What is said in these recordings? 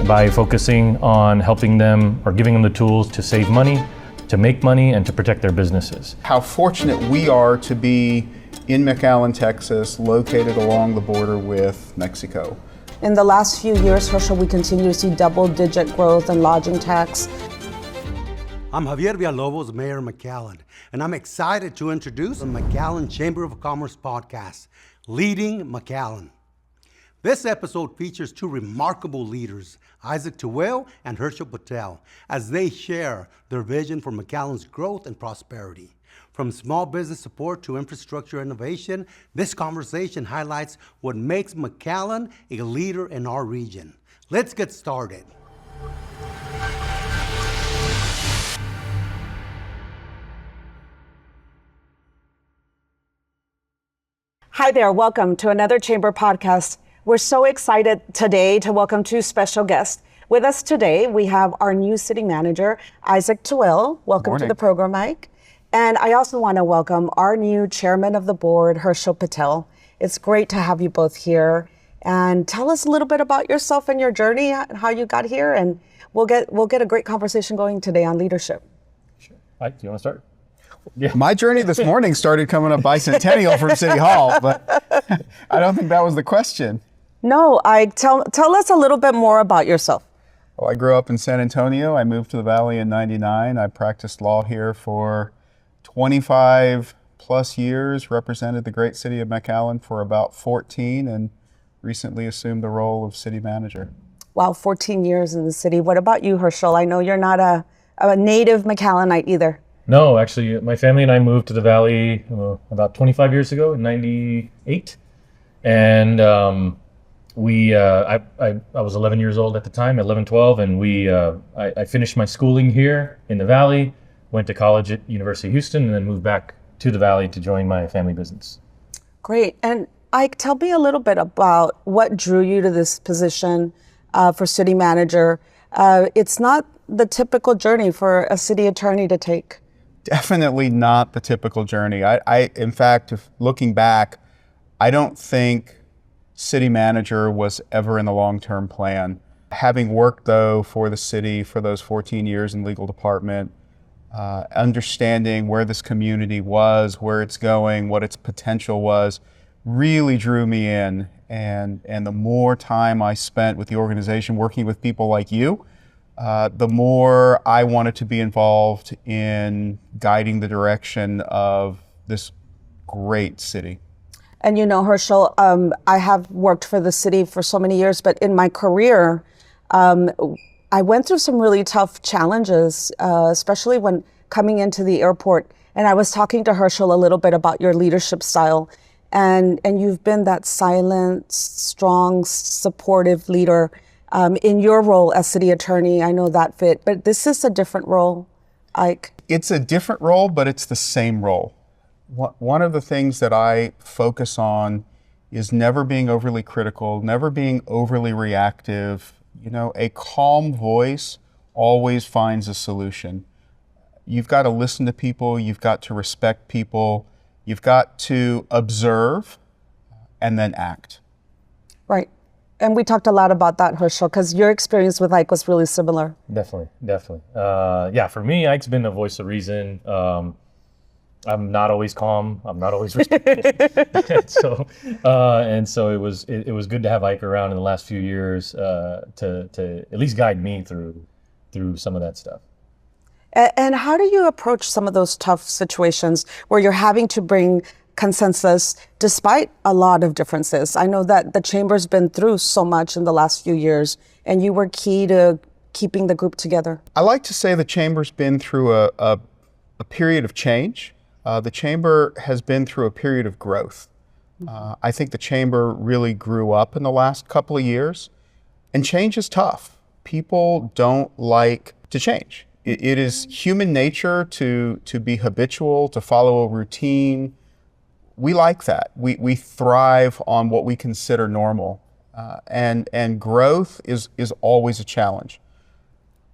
by focusing on helping them or giving them the tools to save money, to make money, and to protect their businesses. How fortunate we are to be in McAllen, Texas, located along the border with Mexico. In the last few years, Hershal, we continue to see double-digit growth in lodging tax. I'm Javier Villalobos, Mayor of McAllen, and I'm excited to introduce the McAllen Chamber of Commerce podcast, Leading McAllen. This episode features two remarkable leaders, Isaac Tawil and Hershal Patel, as they share their vision for McAllen's growth and prosperity. From small business support to infrastructure innovation, this conversation highlights what makes McAllen a leader in our region. Let's get started. Hi there, welcome to another Chamber podcast. We're so excited today to welcome two special guests. With us today, we have our new city manager, Isaac Tawil. Welcome to the program, Mike. And I also want to welcome our new chairman of the board, Hershal Patel. It's great to have you both here. And tell us a little bit about yourself and your journey, how you got here, and we'll get a great conversation going today on leadership. Sure. Mike, do you want to start? Yeah. My journey this morning started coming up bicentennial from City Hall, but I don't think that was the question. No, tell us a little bit more about yourself. Well, I grew up in San Antonio. I moved to the Valley in '99. I practiced law here for 25 plus years, represented the great city of McAllen for about 14, and recently assumed the role of city manager. Wow, 14 years in the city. What about you, Hershal? I know you're not a native McAllenite either. No, actually, my family and I moved to the Valley about 25 years ago in '98. And I was 11 years old at the time, 11, 12, and I finished my schooling here in the Valley, went to college at University of Houston, and then moved back to the Valley to join my family business. Great. And Ike, tell me a little bit about what drew you to this position for city manager. It's not the typical journey for a city attorney to take. Definitely not the typical journey. In fact, looking back, I don't think city manager was ever in the long-term plan. Having worked, though, for the city for those 14 years in legal department, understanding where this community was, where it's going, what its potential was, really drew me in. And the more time I spent with the organization working with people like you, the more I wanted to be involved in guiding the direction of this great city. And you know, Hershal, I have worked for the city for so many years, but in my career, I went through some really tough challenges, especially when coming into the airport. And I was talking to Hershal a little bit about your leadership style. And you've been that silent, strong, supportive leader. In your role as city attorney, I know that fit, but this is a different role, Ike. It's a different role, but it's the same role. One of the things that I focus on is never being overly critical, never being overly reactive. You know, a calm voice always finds a solution. You've got to listen to people, you've got to respect people, you've got to observe and then act. Right. And we talked a lot about that, Hershal, because your experience with Ike was really similar. Definitely. Yeah, for me, Ike's been a voice of reason. I'm not always calm. I'm not always respected. so it was good to have Ike around in the last few years to at least guide me through some of that stuff. And how do you approach some of those tough situations where you're having to bring consensus despite a lot of differences? I know that the Chamber's been through so much in the last few years, and you were key to keeping the group together. I like to say the Chamber's been through a period of change. The Chamber has been through a period of growth. I think the Chamber really grew up in the last couple of years, and change is tough. People don't like to change. It is human nature to be habitual, to follow a routine. We like that. We thrive on what we consider normal, and growth is always a challenge.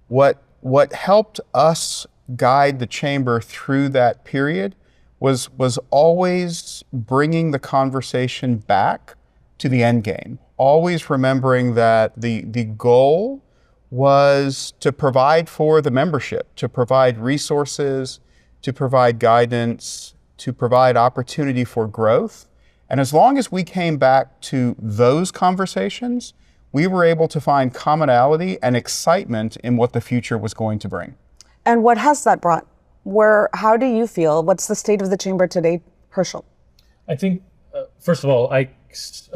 What helped us guide the Chamber through that period was always bringing the conversation back to the end game. Always remembering that the goal was to provide for the membership, to provide resources, to provide guidance, to provide opportunity for growth. And as long as we came back to those conversations, we were able to find commonality and excitement in what the future was going to bring. And what has that brought? How do you feel? What's the state of the chamber today, Hershal? I think, first of all, Ike's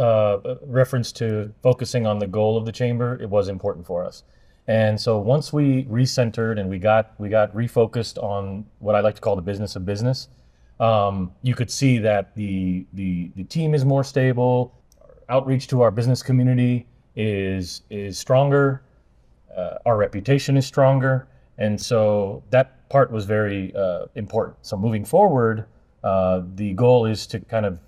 reference to focusing on the goal of the chamber, it was important for us. And so once we recentered and we got refocused on what I like to call the business of business, you could see that the team is more stable. Our outreach to our business community is stronger. Our reputation is stronger. And so that part was very important. So moving forward, the goal is to kind of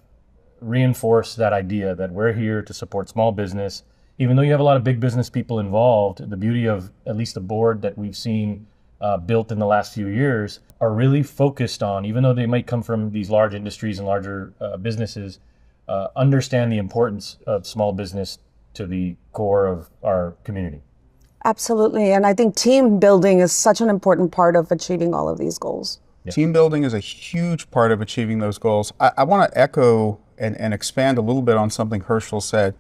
reinforce that idea that we're here to support small business. Even though you have a lot of big business people involved, the beauty of at least the board that we've seen built in the last few years are really focused on, even though they might come from these large industries and larger businesses, understand the importance of small business to the core of our community. Absolutely. And I think team building is such an important part of achieving all of these goals. Yeah. Team building is a huge part of achieving those goals. I want to echo and expand a little bit on something Hershal said.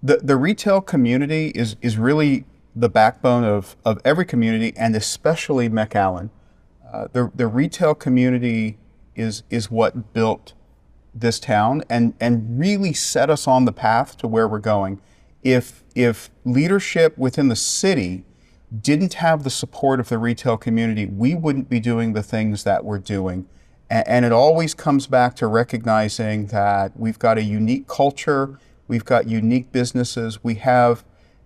The retail community is really the backbone of every community, and especially McAllen. The retail community is what built this town and really set us on the path to where we're going. If leadership within the city didn't have the support of the retail community, we wouldn't be doing the things that we're doing. And it always comes back to recognizing that we've got a unique culture, we've got unique businesses, we have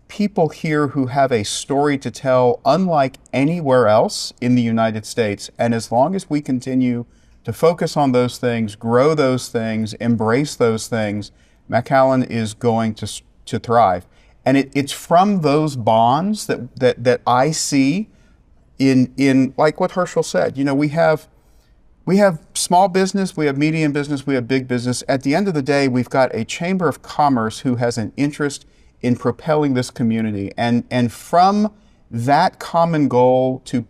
people here who have a story to tell unlike anywhere else in the United States. And as long as we continue to focus on those things, grow those things, embrace those things, McAllen is going to thrive. And it's from those bonds that I see in like what Hershal said. You know, we have small business, we have medium business, we have big business. At the end of the day, we've got a Chamber of Commerce who has an interest in propelling this community. And from that common goal to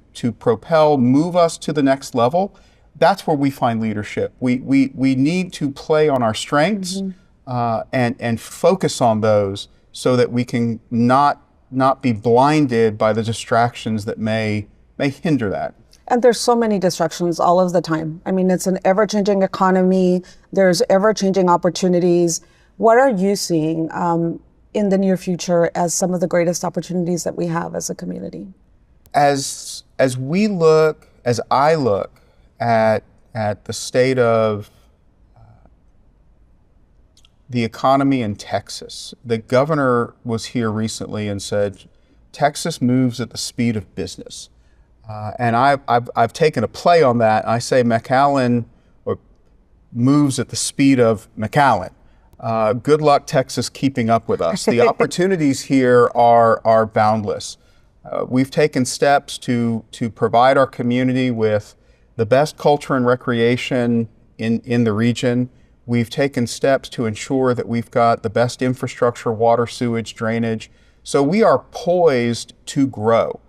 move us to the next level, that's where we find leadership. We need to play on our strengths and focus on those so that we can not be blinded by the distractions that may hinder that. And there's so many distractions all of the time. I mean, it's an ever-changing economy. There's ever-changing opportunities. What are you seeing in the near future as some of the greatest opportunities that we have as a community? As I look at the state of the economy in Texas, the governor was here recently and said, Texas moves at the speed of business. And I've taken a play on that. I say McAllen moves at the speed of McAllen. Good luck, Texas, keeping up with us. The opportunities here are boundless. We've taken steps to provide our community with the best culture and recreation in the region. We've taken steps to ensure that we've got the best infrastructure, water, sewage, drainage. So we are poised to grow.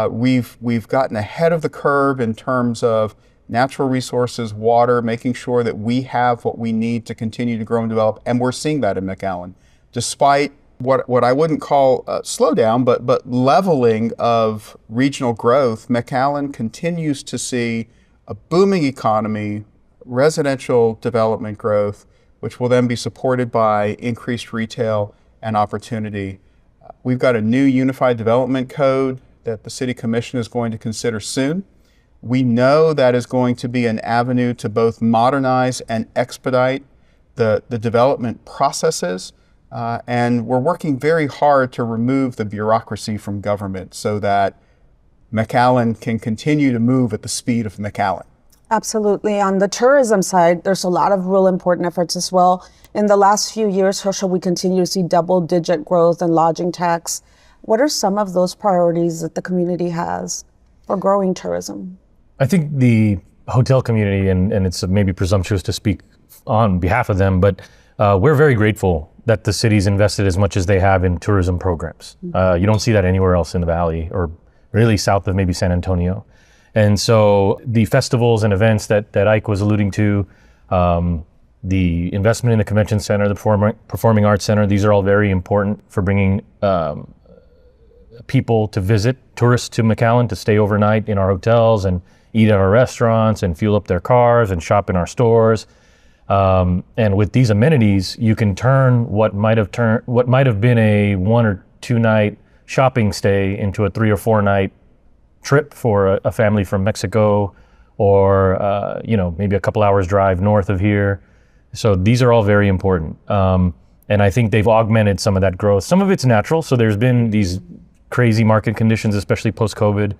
We've gotten ahead of the curve in terms of natural resources, water, making sure that we have what we need to continue to grow and develop. And we're seeing that in McAllen. Despite what I wouldn't call a slowdown, but leveling of regional growth, McAllen continues to see a booming economy, residential development growth, which will then be supported by increased retail and opportunity. We've got a new unified development code that the City Commission is going to consider soon. We know that is going to be an avenue to both modernize and expedite the development processes. And we're working very hard to remove the bureaucracy from government so that McAllen can continue to move at the speed of McAllen. Absolutely. On the tourism side, there's a lot of real important efforts as well. In the last few years, Hershal, we continue to see double-digit growth in lodging tax. What are some of those priorities that the community has for growing tourism? I think the hotel community, and it's maybe presumptuous to speak on behalf of them, but we're very grateful that the city's invested as much as they have in tourism programs. You don't see that anywhere else in the valley, or really south of maybe San Antonio. And so the festivals and events that Ike was alluding to, the investment in the convention center, the performing arts center, these are all very important for bringing people to visit, tourists to McAllen, to stay overnight in our hotels and eat at our restaurants and fuel up their cars and shop in our stores. And with these amenities, you can turn what might have been a 1 or 2 night shopping stay into a 3 or 4 night trip for a family from Mexico, or maybe a couple hours drive north of here. So these are all very important. And I think they've augmented some of that growth. Some of it's natural. So there's been these crazy market conditions, especially post-COVID,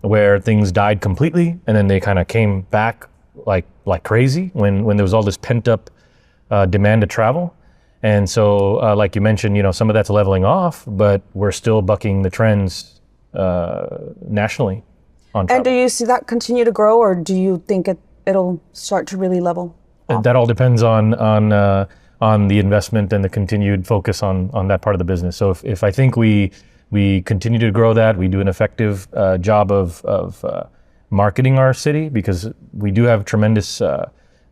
where things died completely and then they kind of came back like crazy when there was all this pent up demand to travel. And so like you mentioned, some of that's leveling off, but we're still bucking the trends nationally on travel. And do you see that continue to grow, or do you think it'll start to really level off? That all depends on the investment and the continued focus on that part of the business. So if I think we continue to grow that, we do an effective job of marketing our city, because we do have tremendous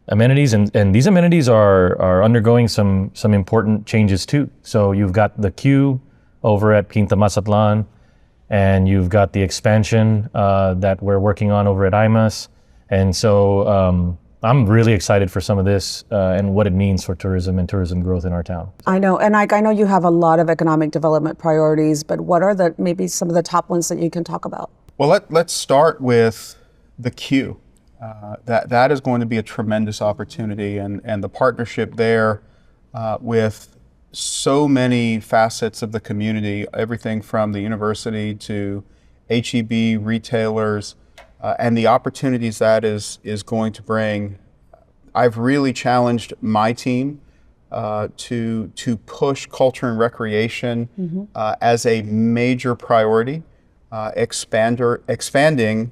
amenities, and these amenities are undergoing some important changes too. So you've got the queue over at Quinta Mazatlan, and you've got the expansion that we're working on over at IMAS. And so I'm really excited for some of this and what it means for tourism and tourism growth in our town. I know, and I know you have a lot of economic development priorities, but what are maybe some of the top ones that you can talk about? Well, let's start with the queue. That is going to be a tremendous opportunity, and the partnership there with so many facets of the community, everything from the university to HEB, retailers, and the opportunities that is going to bring. I've really challenged my team to push culture and recreation as a major priority, expanding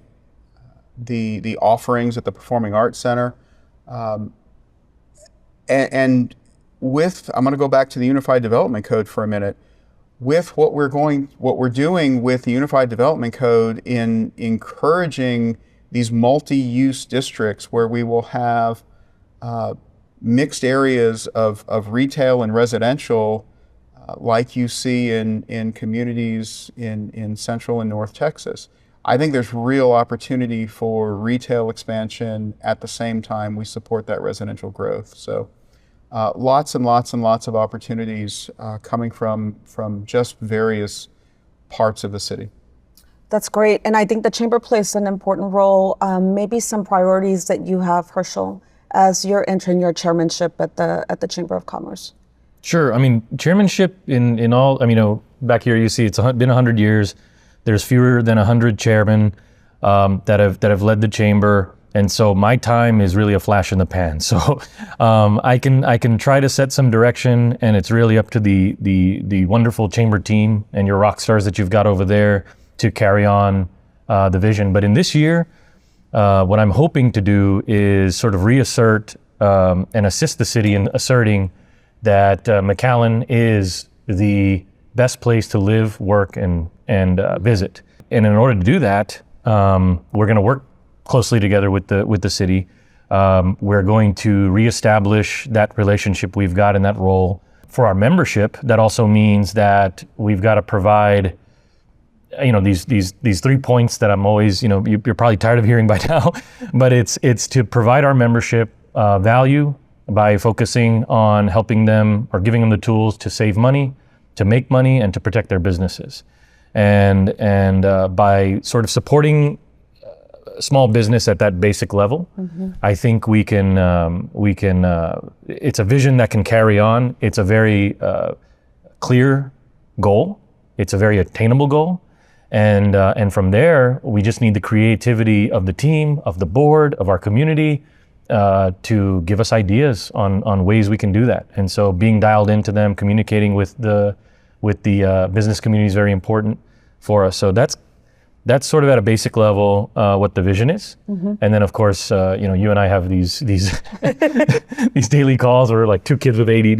the offerings at the Performing Arts Center, and with, I'm going to go back to the Unified Development Code for a minute. With what we're doing with the Unified Development Code in encouraging these multi-use districts where we will have mixed areas of retail and residential, like you see in communities in Central and North Texas. I think there's real opportunity for retail expansion at the same time we support that residential growth. So lots and lots and lots of opportunities coming from just various parts of the city. That's great. And I think the Chamber plays an important role. Maybe some priorities that you have, Hershal, as you're entering your chairmanship at the Chamber of Commerce. Sure. I mean, chairmanship in all, back here you see it's been 100 years. There's fewer than 100 chairmen that have led the chamber. And so my time is really a flash in the pan. So I can try to set some direction, and it's really up to the wonderful chamber team and your rock stars that you've got over there to carry on the vision. But in this year, what I'm hoping to do is sort of reassert and assist the city in asserting that McAllen is the best place to live, work, and visit. And in order to do that, we're going to work closely together with the city. We're going to reestablish that relationship we've got in that role. For our membership, that also means that we've got to provide, these 3 points that I'm always, you're probably tired of hearing by now, but it's to provide our membership value by focusing on helping them or giving them the tools to save money, to make money, and to protect their businesses. And by sort of supporting small business at that basic level, I think we can. It's a vision that can carry on. It's a very clear goal. It's a very attainable goal, and from there, we just need the creativity of the team, of the board, of our community, to give us ideas on ways we can do that. And so, being dialed into them, communicating with the business community is very important for us. So that's sort of at a basic level what the vision is. And then of course, you and I have these these daily calls where we're like two kids with ADD,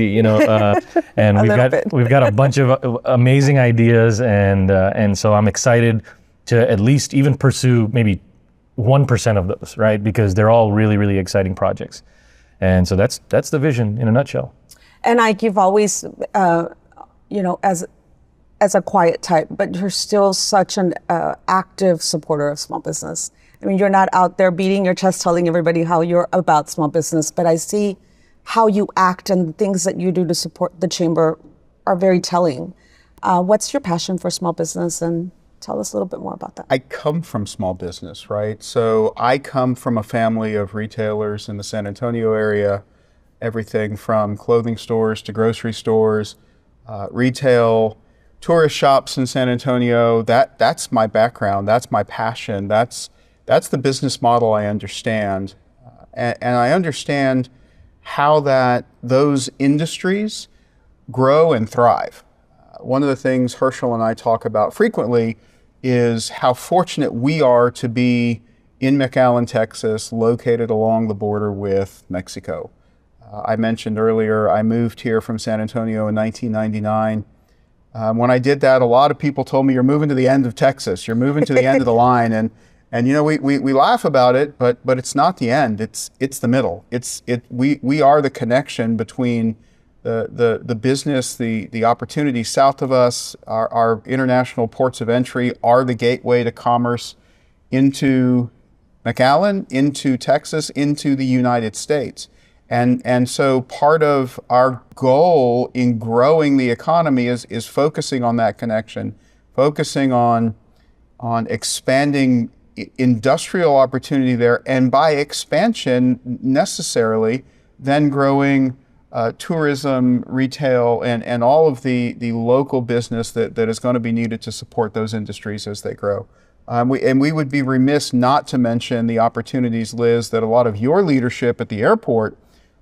and we've got a bunch of amazing ideas, and so I'm excited to at least even pursue maybe 1% of those, right? Because they're all really, really exciting projects. And so that's the vision in a nutshell. And Ike, you've always, as a quiet type, but you're still such an active supporter of small business. I mean, you're not out there beating your chest telling everybody how you're about small business, but I see how you act and the things that you do to support the chamber are very telling. What's your passion for small business, and tell us a little bit more about that. I come from small business, right? So I come from a family of retailers in the San Antonio area, everything from clothing stores to grocery stores, retail, tourist shops in San Antonio. That's my background. That's my passion. That's the business model I understand. And I understand how those industries grow and thrive. One of the things Hershal and I talk about frequently is how fortunate we are to be in McAllen, Texas, located along the border with Mexico. I mentioned earlier, I moved here from San Antonio in 1999. When I did that, a lot of people told me, you're moving to the end of Texas, you're moving to the end of the line. And we laugh about it, but it's not the end, it's the middle. We are the connection between the business, the opportunities south of us. Our international ports of entry are the gateway to commerce into McAllen, into Texas, into the United States. And so part of our goal in growing the economy is focusing on that connection, focusing on expanding industrial opportunity there, and by expansion necessarily then growing tourism, retail, and all of the local business that is going to be needed to support those industries as they grow. We would be remiss not to mention the opportunities, Liz, that a lot of your leadership at the airport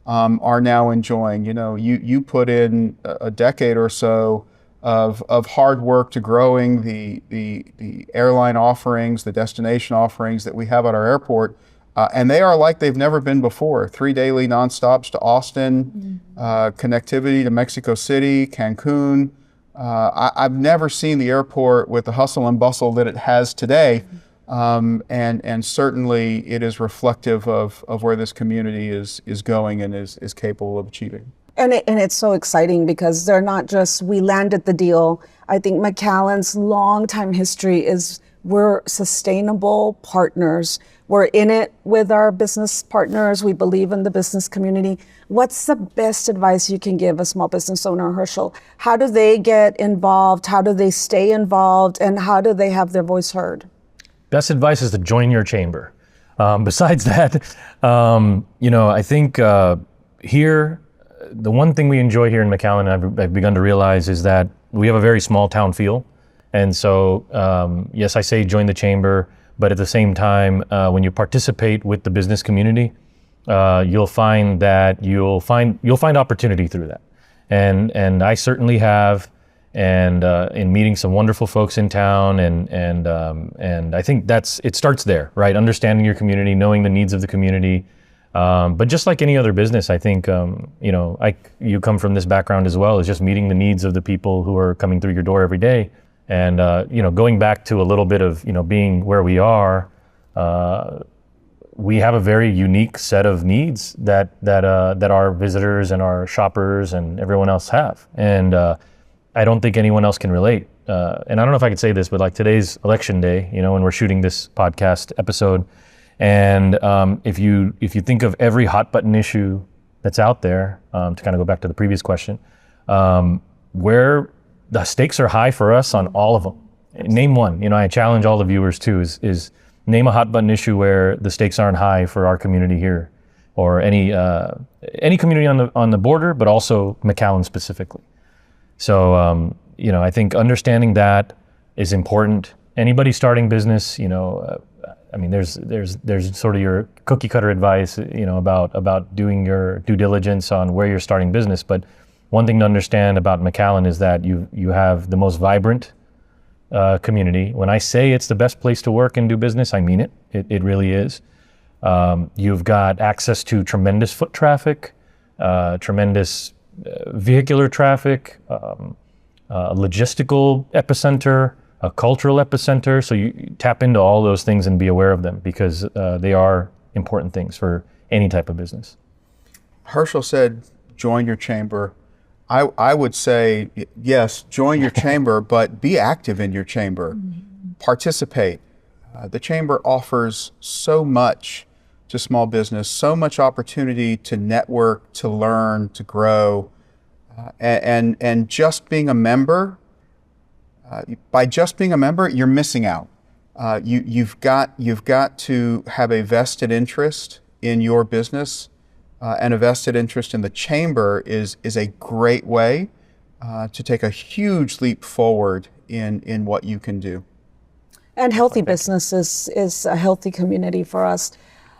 are now enjoying. You put in a decade or so of hard work to growing the airline offerings, the destination offerings that we have at our airport. And they are like they've never been before. 3 daily nonstops to Austin, connectivity to Mexico City, Cancun. I've never seen the airport with the hustle and bustle that it has today. And certainly it is reflective of where this community is going and is capable of achieving. And it's so exciting because they're not just, we landed the deal. I think McAllen's longtime history is we're sustainable partners. We're in it with our business partners. We believe in the business community. What's the best advice you can give a small business owner, Hershal? How do they get involved? How do they stay involved? And how do they have their voice heard? Best advice is to join your chamber. Besides that, I think here, the one thing we enjoy here in McAllen, I've begun to realize, is that we have a very small town feel. And so, yes, I say join the chamber, but at the same time, when you participate with the business community, you'll find that you'll find opportunity through that. And I certainly have, and in meeting some wonderful folks in town, and I think it starts there, right? Understanding your community, knowing the needs of the community. But just like any other business, I think, you come from this background as well, is just meeting the needs of the people who are coming through your door every day. And, going back to a little bit of, being where we are, we have a very unique set of needs that our visitors and our shoppers and everyone else have. And I don't think anyone else can relate. And I don't know if I could say this, but like today's election day, when we're shooting this podcast episode, and if you think of every hot button issue that's out there, to kind of go back to the previous question, where the stakes are high for us on all of them. Name one. I challenge all the viewers too, is name a hot button issue where the stakes aren't high for our community here, or any community on the border, but also McAllen specifically. So I think understanding that is important. Anybody starting business, there's sort of your cookie cutter advice, about doing your due diligence on where you're starting business. But one thing to understand about McAllen is that you have the most vibrant community. When I say it's the best place to work and do business, I mean it. It really is. You've got access to tremendous foot traffic, tremendous vehicular traffic, a logistical epicenter, a cultural epicenter. So you tap into all those things and be aware of them, because they are important things for any type of business. Hershal said, join your chamber. I would say, yes, join your chamber, but be active in your chamber. Participate. The chamber offers so much to small business, so much opportunity to network, to learn, to grow. And just being a member, by just being a member, you're missing out. You've got to have a vested interest in your business, and a vested interest in the chamber is a great way to take a huge leap forward in what you can do. And healthy business is a healthy community for us.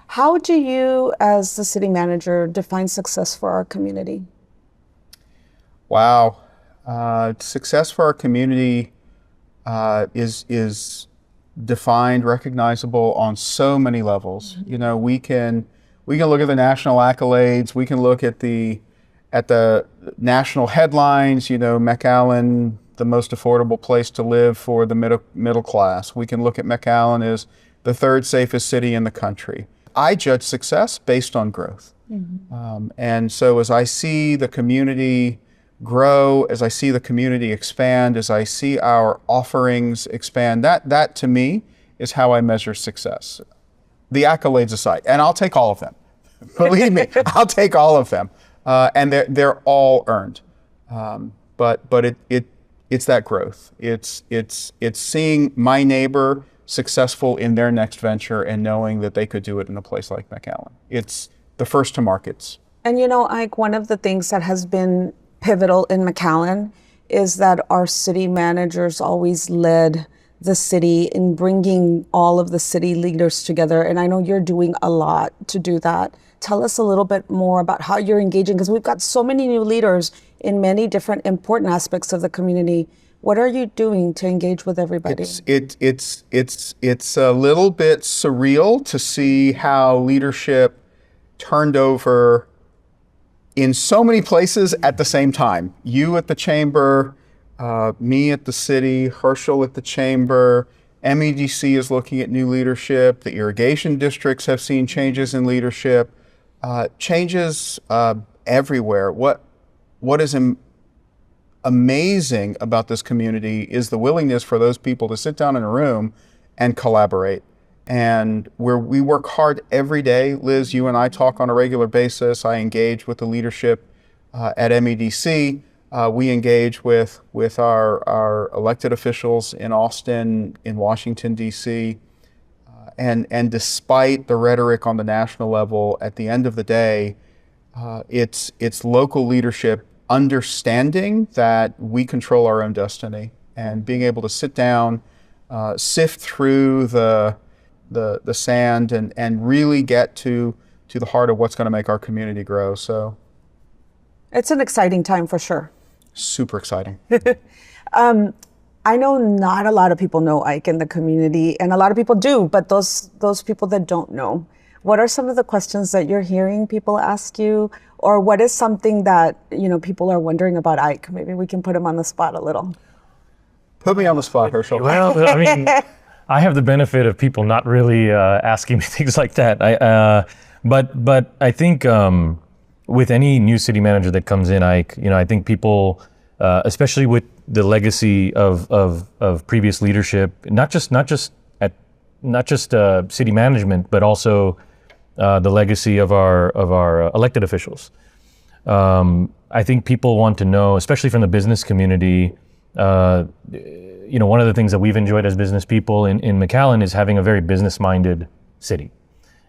How do you, as the city manager, define success for our community? Wow. Success for our community is defined, recognizable on so many levels. You know, we can look at the national accolades. We can look at the national headlines. You know, McAllen, the most affordable place to live for the middle class. We can look at McAllen as the third safest city in the country. I judge success based on growth. And so as I see the community grow, as I see the community expand, as I see our offerings expand, that to me is how I measure success. The accolades aside, and I'll take all of them. Believe me, I'll take all of them, and they're all earned. But it's that growth. It's seeing my neighbor successful in their next venture and knowing that they could do it in a place like McAllen. It's the first to markets. And you know, Ike, one of the things that has been pivotal in McAllen is that our city managers always led the city in bringing all of the city leaders together. And I know you're doing a lot to do that. Tell us a little bit more about how you're engaging, because we've got so many new leaders in many different important aspects of the community. What are you doing to engage with everybody? It's a little bit surreal to see how leadership turned over in so many places at the same time. You at the chamber, me at the city, Hershal at the chamber, MEDC is looking at new leadership. The irrigation districts have seen changes in leadership, changes everywhere. What is amazing about this community is the willingness for those people to sit down in a room and collaborate. And we work hard every day. Liz, you and I talk on a regular basis. I engage with the leadership at MEDC. We engage with our elected officials in Austin, in Washington, D.C. And despite the rhetoric on the national level, at the end of the day, it's local leadership understanding that we control our own destiny, and being able to sit down, sift through the sand and really get to the heart of what's going to make our community grow. So it's an exciting time for sure. Super exciting. I know not a lot of people know Ike in the community, and a lot of people do, but those people that don't know, what are some of the questions that you're hearing people ask you, or what is something that people are wondering about Ike? Maybe we can put him on the spot a little. Put me on the spot, Hershal. Well, I mean, I have the benefit of people not really asking me things like that. But I think with any new city manager that comes in, Ike, I think people, especially with the legacy of previous leadership, not just city management, but also the legacy of our elected officials. I think people want to know, especially from the business community. One of the things that we've enjoyed as business people in McAllen is having a very business-minded city.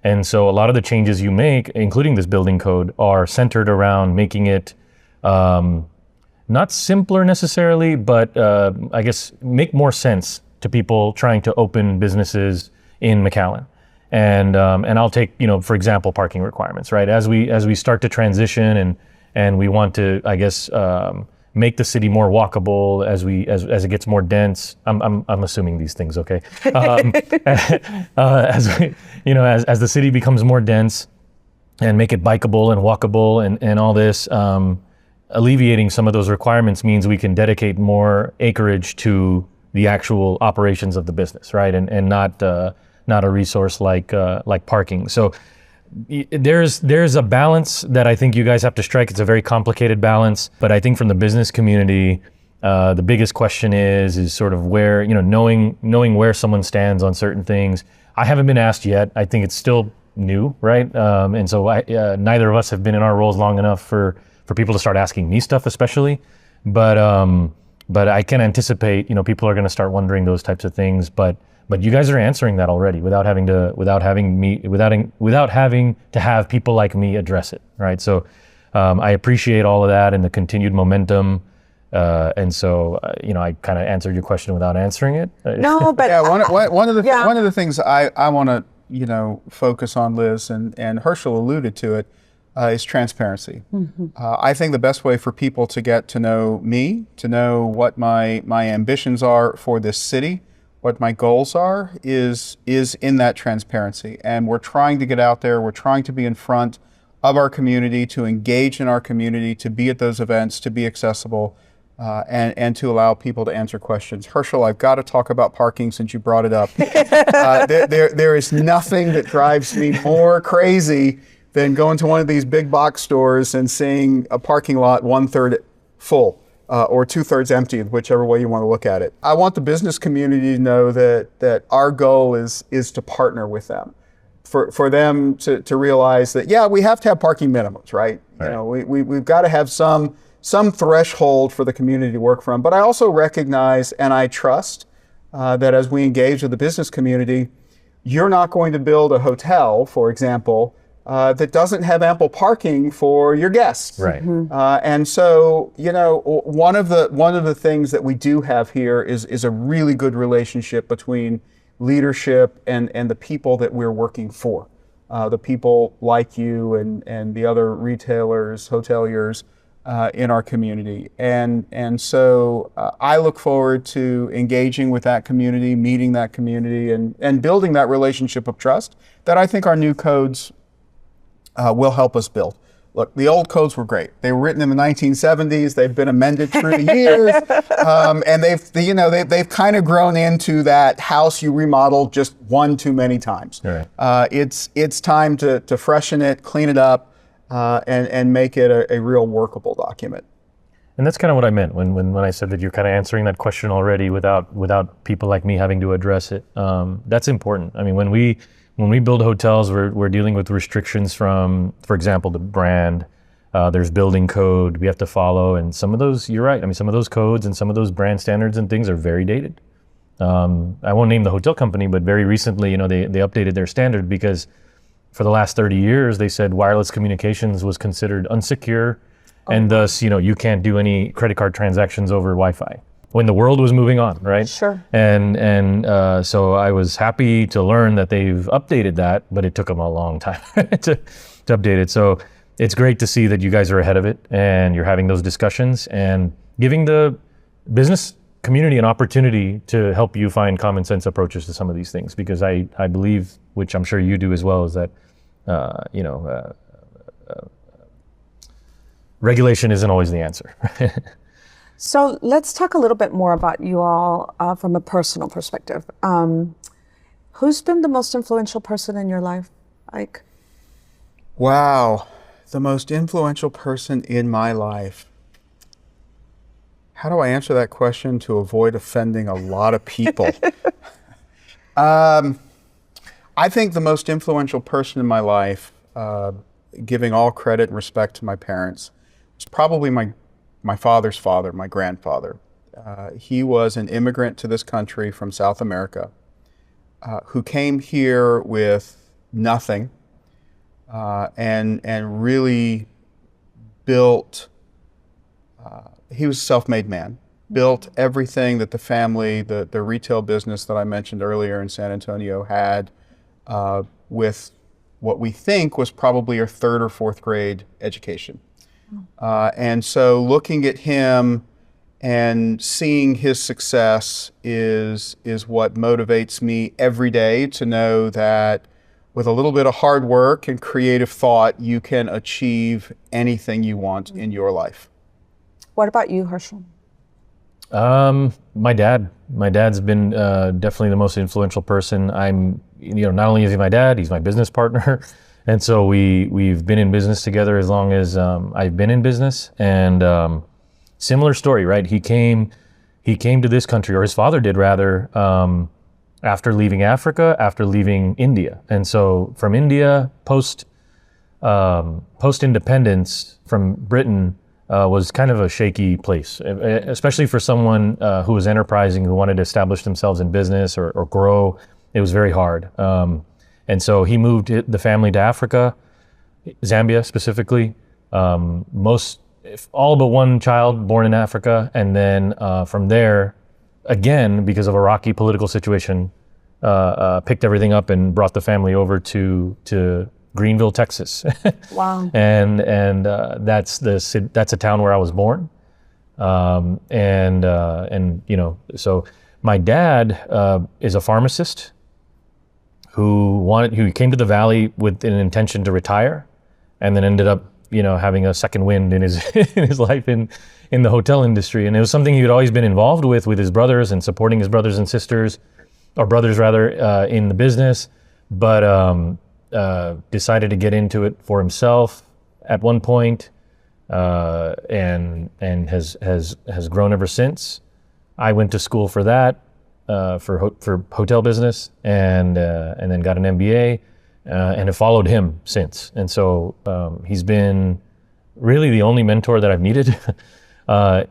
And so a lot of the changes you make, including this building code, are centered around making it not simpler necessarily, but I guess make more sense to people trying to open businesses in McAllen. And I'll take, for example, parking requirements, right? As we start to transition and we want to, I guess, make the city more walkable as it gets more dense. I'm assuming these things, okay? As the city becomes more dense, and make it bikeable and walkable and all this, alleviating some of those requirements means we can dedicate more acreage to the actual operations of the business, right? And not a resource like parking. So there's a balance that I think you guys have to strike. It's a very complicated balance, but I think from the business community, the biggest question is sort of where, knowing where someone stands on certain things. I haven't been asked yet. I think it's still new, right? And so neither of us have been in our roles long enough for people to start asking me stuff, especially. But I can anticipate, people are going to start wondering those types of things. But you guys are answering that already without having to have people like me address it, right? So I appreciate all of that and the continued momentum. And so, I kind of answered your question without answering it. No, but Yeah, one of the things I want to focus on, Liz, and Hershal alluded to it, is transparency. I think the best way for people to get to know me, to know what my ambitions are for this city, what my goals are, is in that transparency. And we're trying to get out there, we're trying to be in front of our community, to engage in our community, to be at those events, to be accessible, and to allow people to answer questions. Hershal, I've got to talk about parking since you brought it up. There is nothing that drives me more crazy than going to one of these big box stores and seeing a parking lot 1/3 full or 2/3 empty, whichever way you want to look at it. I want the business community to know that our goal is to partner with them. For them to realize that, yeah, we have to have parking minimums, right? We've got to have some threshold for the community to work from. But I also recognize and I trust that as we engage with the business community, you're not going to build a hotel, for example, that doesn't have ample parking for your guests. Right. And so, one of the things that we do have here is a really good relationship between leadership and the people that we're working for, the people like you and the other retailers, hoteliers in our community. And so I look forward to engaging with that community, meeting that community, and building that relationship of trust that I think our new codes will help us build. Look, the old codes were great. They were written in the 1970s. They've been amended through the years, and they've kind of grown into that house you remodeled just one too many times. Right. It's time to freshen it, clean it up, and make it a real workable document. And that's kind of what I meant when I said that you're kind of answering that question already without people like me having to address it. That's important. I mean, when we build hotels, we're dealing with restrictions from, for example, the brand. There's building code we have to follow, and some of those, you're right. I mean, some of those codes and some of those brand standards and things are very dated. I won't name the hotel company, but very recently, they updated their standard because for the last 30 years, they said wireless communications was considered unsecure, and thus, you can't do any credit card transactions over Wi-Fi. When the world was moving on, right? Sure. And so I was happy to learn that they've updated that, but it took them a long time to update it. So it's great to see that you guys are ahead of it and you're having those discussions and giving the business community an opportunity to help you find common sense approaches to some of these things. Because I believe, which I'm sure you do as well, is that regulation isn't always the answer. So let's talk a little bit more about you all from a personal perspective. Who's been the most influential person in your life, Ike? Wow, the most influential person in my life. How do I answer that question to avoid offending a lot of people? I think the most influential person in my life, giving all credit and respect to my parents, was probably my father's father, my grandfather. He was an immigrant to this country from South America who came here with nothing and really built, he was a self-made man, built everything that the family, the retail business that I mentioned earlier in San Antonio had with what we think was probably a 3rd or 4th grade education. And so looking at him and seeing his success is what motivates me every day to know that with a little bit of hard work and creative thought, you can achieve anything you want in your life. What about you, Hershal? My dad. My dad's been definitely the most influential person. Not only is he my dad, he's my business partner. And so we've been in business together as long as I've been in business. And similar story, right? He came to this country, or his father did rather, after leaving Africa, after leaving India. And so from India, post independence from Britain, was kind of a shaky place, especially for someone who was enterprising, who wanted to establish themselves in business or grow. It was very hard. And so he moved the family to Africa, Zambia specifically. All but one child born in Africa. And then from there, again, because of a rocky political situation, picked everything up and brought the family over to Greenville, Texas. Wow. and that's a town where I was born. So my dad is a pharmacist who came to the Valley with an intention to retire, and then ended up having a second wind in his in his life in the hotel industry. And it was something he'd always been involved with his brothers and supporting his brothers and sisters, or brothers rather, in the business, but decided to get into it for himself at one point, and has grown ever since. I went to school for that, for hotel business, and then got an MBA, and have followed him since. And so he's been really the only mentor that I've needed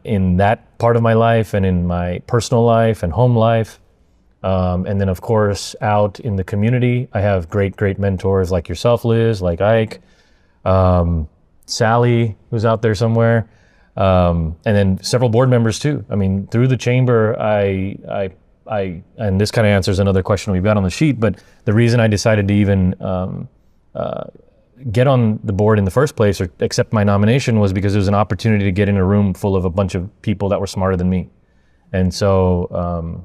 in that part of my life and in my personal life and home life. And then, of course, out in the community, I have great mentors like yourself, Liz, like Ike, Sally, who's out there somewhere, and then several board members too. I mean, through the chamber, I and this kind of answers another question we've got on the sheet, but the reason I decided to even get on the board in the first place or accept my nomination was because it was an opportunity to get in a room full of a bunch of people that were smarter than me. And so,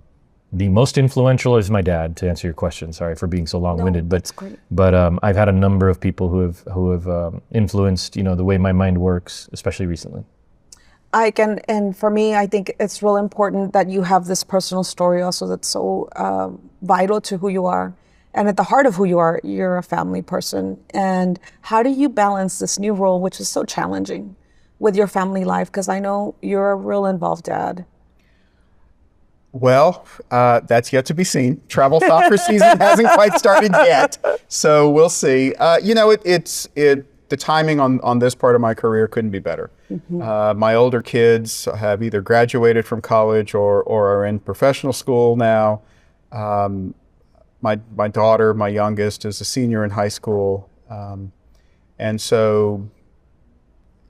the most influential is my dad, to answer your question. Sorry for being so long-winded, No, but that's great. But I've had a number of people who have influenced the way my mind works, especially recently. And for me, I think it's real important that you have this personal story also that's so vital to who you are. And at the heart of who you are, you're a family person. And how do you balance this new role, which is so challenging, with your family life? Because I know you're a real involved dad. Well, that's yet to be seen. Travel soccer season hasn't quite started yet, so we'll see. The timing on this part of my career couldn't be better. Mm-hmm. My older kids have either graduated from college or are in professional school now. My daughter, my youngest, is a senior in high school, and so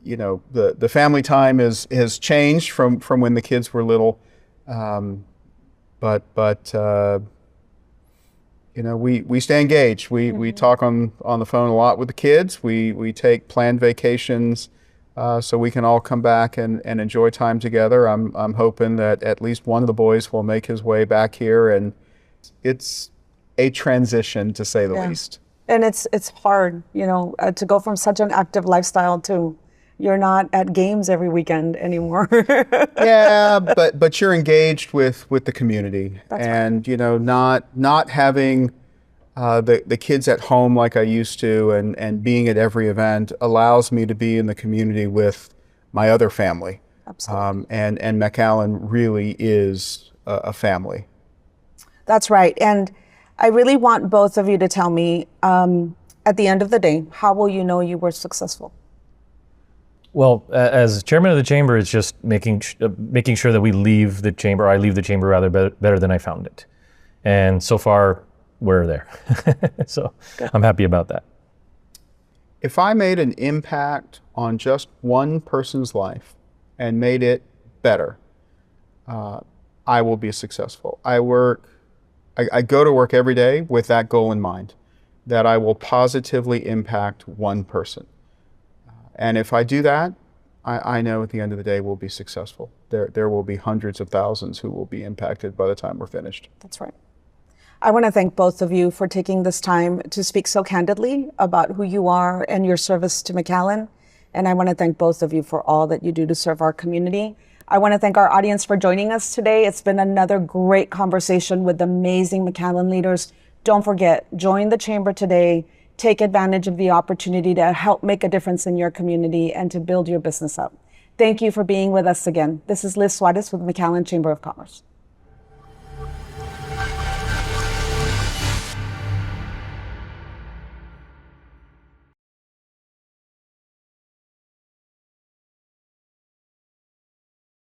the family time has changed from when the kids were little. But we stay engaged. We talk on the phone a lot with the kids. We take planned vacations so we can all come back and enjoy time together. I'm hoping that at least one of the boys will make his way back here, and it's a transition, to say the least. And it's hard, to go from such an active lifestyle to you're not at games every weekend anymore. Yeah, but you're engaged with the community. That's and right. Not having the kids at home like I used to, and being at every event allows me to be in the community with my other family. Absolutely. And McAllen really is a family. That's right. And I really want both of you to tell me, at the end of the day, how will you know you were successful? Well, as chairman of the chamber, it's just making sure that we leave the chamber. I leave the chamber rather better than I found it, and so far we're there. So I'm happy about that. If I made an impact on just one person's life and made it better, I will be successful. I go to work every day with that goal in mind, that I will positively impact one person. And if I do that, I know at the end of the day we'll be successful. There will be hundreds of thousands who will be impacted by the time we're finished. That's right. I want to thank both of you for taking this time to speak so candidly about who you are and your service to McAllen. And I want to thank both of you for all that you do to serve our community. I want to thank our audience for joining us today. It's been another great conversation with amazing McAllen leaders. Don't forget, join the Chamber today. Take advantage of the opportunity to help make a difference in your community and to build your business up. Thank you for being with us again. This is Liz Suarez with McAllen Chamber of Commerce.